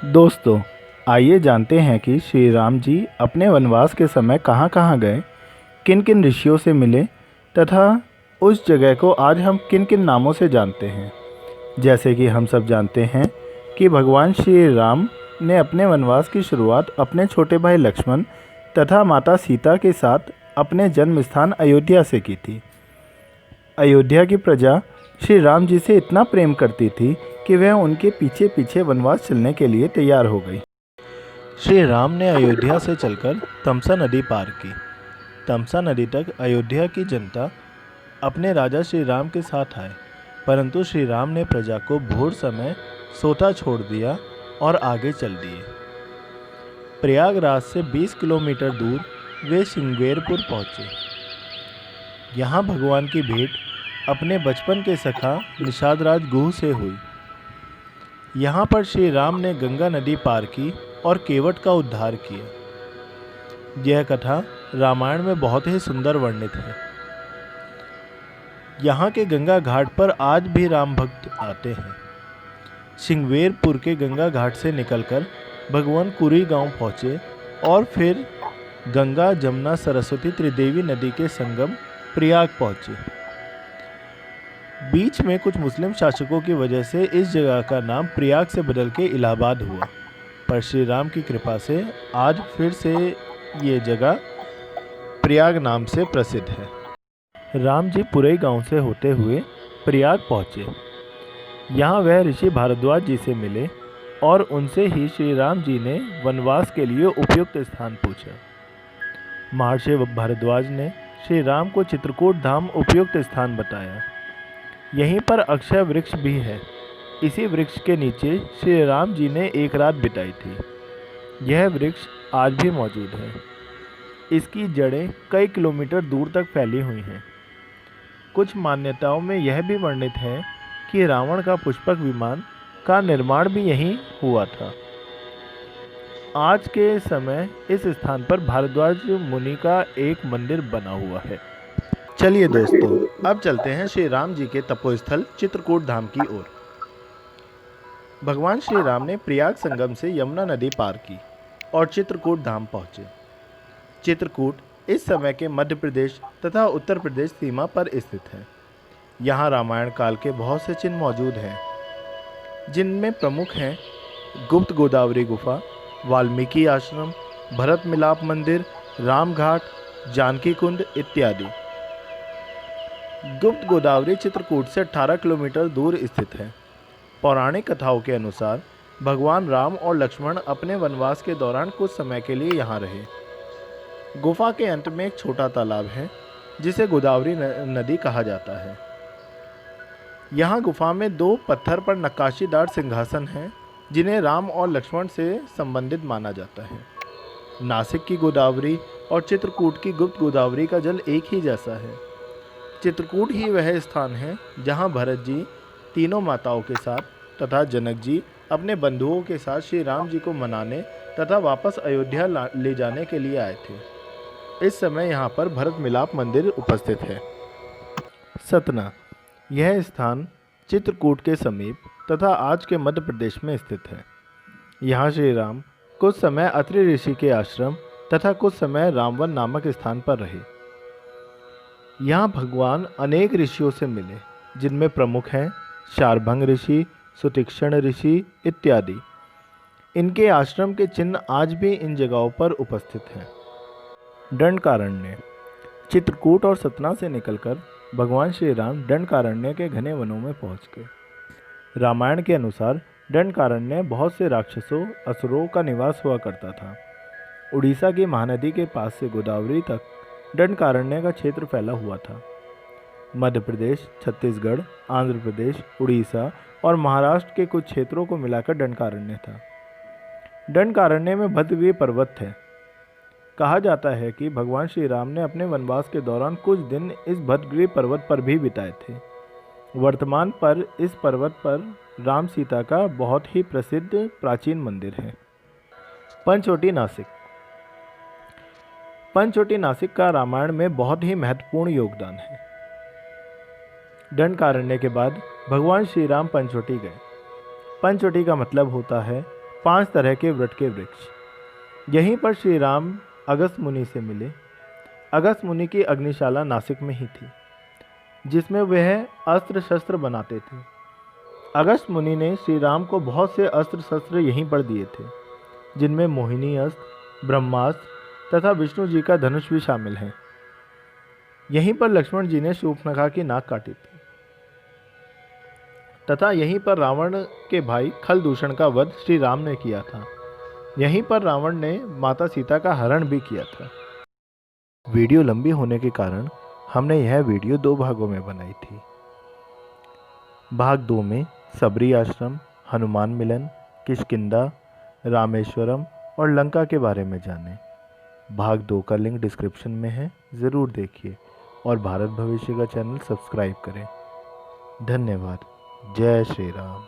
दोस्तों, आइए जानते हैं कि श्री राम जी अपने वनवास के समय कहाँ कहाँ गए, किन किन ऋषियों से मिले तथा उस जगह को आज हम किन किन नामों से जानते हैं। जैसे कि हम सब जानते हैं कि भगवान श्री राम ने अपने वनवास की शुरुआत अपने छोटे भाई लक्ष्मण तथा माता सीता के साथ अपने जन्म स्थान अयोध्या से की थी। अयोध्या की प्रजा श्री राम जी से इतना प्रेम करती थी कि वह उनके पीछे पीछे वनवास चलने के लिए तैयार हो गई। श्री राम ने अयोध्या से चलकर तमसा नदी पार की। तमसा नदी तक अयोध्या की जनता अपने राजा श्री राम के साथ आए, परंतु श्री राम ने प्रजा को भोर समय सोता छोड़ दिया और आगे चल दिए। प्रयागराज से 20 किलोमीटर दूर वे श्रृंगेरपुर पहुँचे। यहाँ भगवान की भेंट अपने बचपन के सखा निषादराज गुह से हुई। यहाँ पर श्री राम ने गंगा नदी पार की और केवट का उद्धार किया। यह कथा रामायण में बहुत ही सुंदर वर्णित है। यहाँ के गंगा घाट पर आज भी राम भक्त आते हैं। श्रृंगेरपुर के गंगा घाट से निकलकर भगवान कुरी गांव पहुँचे और फिर गंगा जमुना सरस्वती त्रिदेवी नदी के संगम प्रयाग पहुँचे। बीच में कुछ मुस्लिम शासकों की वजह से इस जगह का नाम प्रयाग से बदल के इलाहाबाद हुआ, पर श्री राम की कृपा से आज फिर से ये जगह प्रयाग नाम से प्रसिद्ध है। राम जी पुरई गांव से होते हुए प्रयाग पहुँचे। यहाँ वह ऋषि भारद्वाज जी से मिले और उनसे ही श्री राम जी ने वनवास के लिए उपयुक्त स्थान पूछा। महर्षि भारद्वाज ने श्री राम को चित्रकूट धाम उपयुक्त स्थान बताया। यहीं पर अक्षय वृक्ष भी है। इसी वृक्ष के नीचे श्री राम जी ने एक रात बिताई थी। यह वृक्ष आज भी मौजूद है। इसकी जड़ें कई किलोमीटर दूर तक फैली हुई हैं। कुछ मान्यताओं में यह भी वर्णित है कि रावण का पुष्पक विमान का निर्माण भी यहीं हुआ था। आज के समय इस स्थान पर भारद्वाज मुनि का एक मंदिर बना हुआ है। चलिए दोस्तों, अब चलते हैं श्री राम जी के तपोस्थल चित्रकूट धाम की ओर। भगवान श्री राम ने प्रयाग संगम से यमुना नदी पार की और चित्रकूट धाम पहुँचे। चित्रकूट इस समय के मध्य प्रदेश तथा उत्तर प्रदेश सीमा पर स्थित है। यहाँ रामायण काल के बहुत से चिन्ह मौजूद हैं, जिनमें प्रमुख हैं गुप्त गोदावरी गुफा, वाल्मीकि आश्रम, भरत मिलाप मंदिर, राम घाट, जानकी कुंड इत्यादि। गुप्त गोदावरी चित्रकूट से 18 किलोमीटर दूर स्थित है। पौराणिक कथाओं के अनुसार भगवान राम और लक्ष्मण अपने वनवास के दौरान कुछ समय के लिए यहाँ रहे। गुफा के अंत में एक छोटा तालाब है जिसे गोदावरी नदी कहा जाता है। यहाँ गुफा में 2 पत्थर पर नक्काशीदार सिंहासन हैं, जिन्हें राम और लक्ष्मण से संबंधित माना जाता है। नासिक की गोदावरी और चित्रकूट की गुप्त गोदावरी का जल एक ही जैसा है। चित्रकूट ही वह स्थान है जहाँ भरत जी तीनों माताओं के साथ तथा जनक जी अपने बंधुओं के साथ श्री राम जी को मनाने तथा वापस अयोध्या ले जाने के लिए आए थे। इस समय यहाँ पर भरत मिलाप मंदिर उपस्थित है। सतना, यह स्थान चित्रकूट के समीप तथा आज के मध्य प्रदेश में स्थित है। यहाँ श्री राम कुछ समय अत्रि ऋषि के आश्रम तथा कुछ समय रामवन नामक स्थान पर रहे। यहाँ भगवान अनेक ऋषियों से मिले, जिनमें प्रमुख हैं शारभंग ऋषि, सुतीक्ष्ण ऋषि इत्यादि। इनके आश्रम के चिन्ह आज भी इन जगहों पर उपस्थित हैं। दंडकारण्य, चित्रकूट और सतना से निकलकर भगवान श्री राम दंडकारण्य के घने वनों में पहुँच गए। रामायण के अनुसार दंडकारण्य बहुत से राक्षसों असुरों का निवास हुआ करता था। उड़ीसा की महानदी के पास से गोदावरी तक दंडकारण्य का क्षेत्र फैला हुआ था। मध्य प्रदेश, छत्तीसगढ़, आंध्र प्रदेश, उड़ीसा और महाराष्ट्र के कुछ क्षेत्रों को मिलाकर दंडकारण्य था। दंडकारण्य में भद्रगिरि पर्वत है। कहा जाता है कि भगवान श्री राम ने अपने वनवास के दौरान कुछ दिन इस भद्रगिरि पर्वत पर भी बिताए थे। वर्तमान पर इस पर्वत पर राम सीता का बहुत ही प्रसिद्ध प्राचीन मंदिर है। पंचवटी नासिक, पंचवटी नासिक का रामायण में बहुत ही महत्वपूर्ण योगदान है। दंडकारण्य के बाद भगवान श्री राम पंचवटी गए। पंचवटी का मतलब होता है 5 तरह के वृट के वृक्ष। यहीं पर श्री राम अगस्त मुनि से मिले। अगस्त मुनि की अग्निशाला नासिक में ही थी, जिसमें वह अस्त्र शस्त्र बनाते थे। अगस्त मुनि ने श्री राम को बहुत से अस्त्र शस्त्र यहीं पर दिए थे, जिनमें मोहिनी अस्त्र, ब्रह्मास्त्र तथा विष्णु जी का धनुष भी शामिल है। यहीं पर लक्ष्मण जी ने शूर्पणखा की नाक काटी थी तथा यहीं पर रावण के भाई खल दूषण का वध श्री राम ने किया था। यहीं पर रावण ने माता सीता का हरण भी किया था। वीडियो लंबी होने के कारण हमने यह वीडियो 2 भागों में बनाई थी। भाग 2 में सबरी आश्रम, हनुमान मिलन, किष्किंधा, रामेश्वरम और लंका के बारे में जाने। भाग 2 का लिंक डिस्क्रिप्शन में है, ज़रूर देखिए और भारत भविष्य का चैनल सब्सक्राइब करें। धन्यवाद। जय श्री राम।